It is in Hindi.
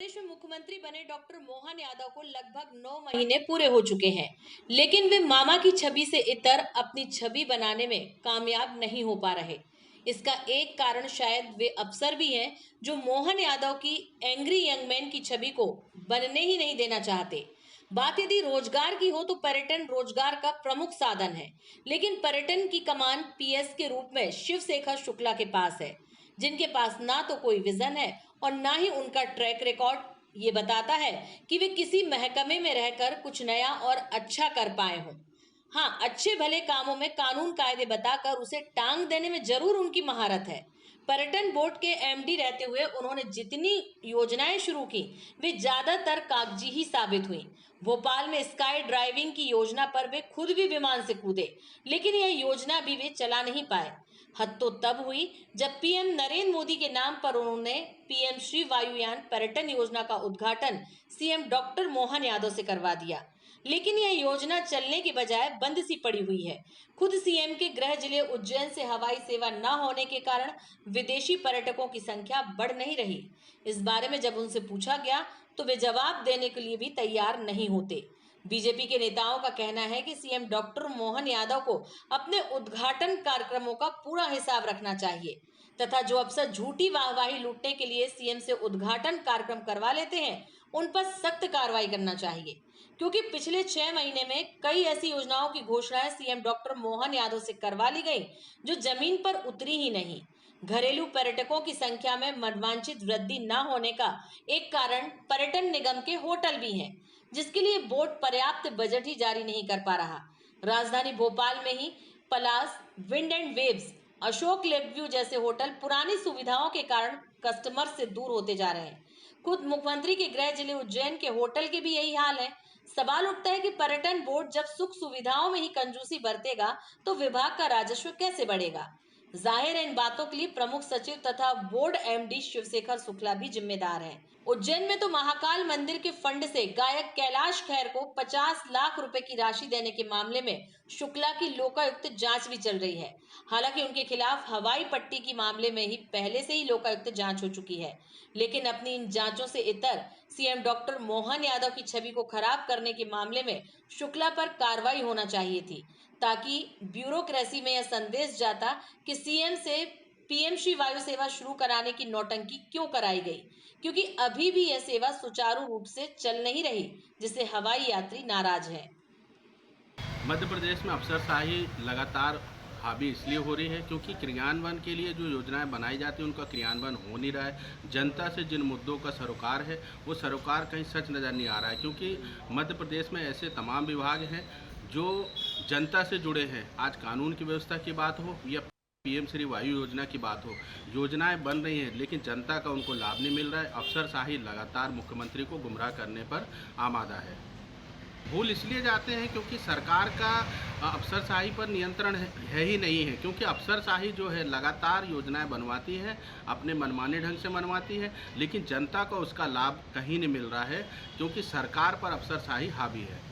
प्रदेश में मुख्यमंत्री बने डॉक्टर मोहन यादव को लगभग 9 महीने पूरे हो चुके हैं, लेकिन वे मामा की छवि से इतर अपनी छवि बनाने में कामयाब नहीं हो पा रहे। इसका एक कारण शायद वे अफसर भी हैं जो मोहन यादव की एंग्री यंग मैन की छवि को बनने ही नहीं देना चाहते। बात यदि रोजगार की हो तो पर्यटन रोजगार का प्रमुख साधन है, लेकिन पर्यटन की कमान पीएस के रूप में शिवशेखर शुक्ला के पास है, जिनके पास ना तो कोई विजन है और ना ही उनका ट्रैक रिकॉर्ड ये बताता है कि वे किसी महकमे में रहकर कुछ नया और अच्छा कर पाए हों। हाँ, अच्छे भले कामों में कानून कायदे बताकर उसे टांग देने में जरूर उनकी महारत है। पर्यटन बोर्ड के एमडी रहते हुए उन्होंने जितनी योजनाएं शुरू की वे ज्यादातर कागजी ही साबित हुई। भोपाल में स्काई ड्राइविंग की योजना पर वे खुद भी विमान से कूदे, लेकिन यह योजना भी वे चला नहीं पाए। हद तो तब हुई जब पीएम नरेंद्र मोदी के नाम पर उन्होंने पीएम श्री वायुयान पर्यटन योजना का उद्घाटन सीएम डॉक्टर मोहन यादव से करवा दिया, लेकिन यह योजना चलने की बजाय बंद सी पड़ी हुई है। खुद सीएम के गृह जिले उज्जैन से हवाई सेवा न होने के कारण विदेशी पर्यटकों की संख्या बढ़ नहीं रही। इस बारे में जब उनसे पूछा गया तो वे जवाब देने के लिए भी तैयार नहीं होते। बीजेपी के नेताओं का कहना है कि सीएम डॉक्टर मोहन यादव को अपने उद्घाटन कार्यक्रमों का पूरा हिसाब रखना चाहिए तथा जो अफसर झूठी वाहवाही लूटने के लिए सीएम से उद्घाटन कार्यक्रम करवा लेते हैं उन पर सख्त कार्रवाई करना चाहिए, क्योंकि पिछले 6 महीने में कई ऐसी योजनाओं की घोषणाएं सीएम डॉक्टर मोहन यादव से करवा ली गई जो जमीन पर उतरी ही नहीं। घरेलू पर्यटकों की संख्या में मनवांछित वृद्धि न होने का एक कारण पर्यटन निगम के होटल भी हैं, जिसके लिए बोर्ड पर्याप्त बजट ही जारी नहीं कर पा रहा। राजधानी भोपाल में ही Palash, wind and waves, Ashok lakeview जैसे होटल पुरानी सुविधाओं के कारण कस्टमर से दूर होते जा रहे हैं। खुद मुख्यमंत्री के गृह जिले उज्जैन के होटल के भी यही हाल है। सवाल उठता है कि पर्यटन बोर्ड जब सुख सुविधाओं में ही कंजूसी बरतेगा तो विभाग का राजस्व कैसे बढ़ेगा। जाहिर है इन बातों के लिए प्रमुख सचिव तथा बोर्ड एमडी शिवशेखर शुक्ला भी जिम्मेदार हैं। उज्जैन में तो महाकाल मंदिर के फंड से गायक कैलाश खेर को 50 लाख रुपए की राशि देने के मामले में शुक्ला की लोकायुक्त जांच भी चल रही है। हालांकि उनके खिलाफ हवाई पट्टी की मामले में ही पहले से ही लोकायुक्त जांच हो चुकी है, लेकिन अपनी इन जांचों से इतर सीएम डॉक्टर मोहन यादव की छवि को खराब करने के मामले में शुक्ला पर कार्रवाई होना चाहिए थी, ताकि ब्यूरोक्रेसी में यह संदेश जाता कि सीएम से पीएम श्री वायु सेवा शुरू कराने की नौटंकी क्यों कराई गई, क्योंकि अभी भी यह सेवा सुचारू रूप से चल नहीं रही, जिससे हवाई यात्री नाराज हैं। मध्य प्रदेश में अफसरशाही लगातार हावी इसलिए हो रही है क्योंकि क्रियान्वयन के लिए जो योजनाएं बनाई जाती हैं उनका क्रियान्वयन हो नहीं रहा है। जनता से जिन मुद्दों का सरोकार है वो सरोकार कहीं सच नज़र नहीं आ रहा है, क्योंकि मध्य प्रदेश में ऐसे तमाम विभाग हैं जो जनता से जुड़े हैं। आज कानून की व्यवस्था की बात हो या पीएम श्री वायु योजना की बात हो, योजनाएं बन रही हैं लेकिन जनता का उनको लाभ नहीं मिल रहा है। अफसरशाही लगातार मुख्यमंत्री को गुमराह करने पर आमादा है। भूल इसलिए जाते हैं क्योंकि सरकार का अफसरशाही पर नियंत्रण है ही नहीं है, क्योंकि अफसरशाही जो है लगातार योजनाएं बनवाती है, अपने मनमाने ढंग से बनवाती है, लेकिन जनता को उसका लाभ कहीं नहीं मिल रहा है क्योंकि सरकार पर अफसरशाही हावी है।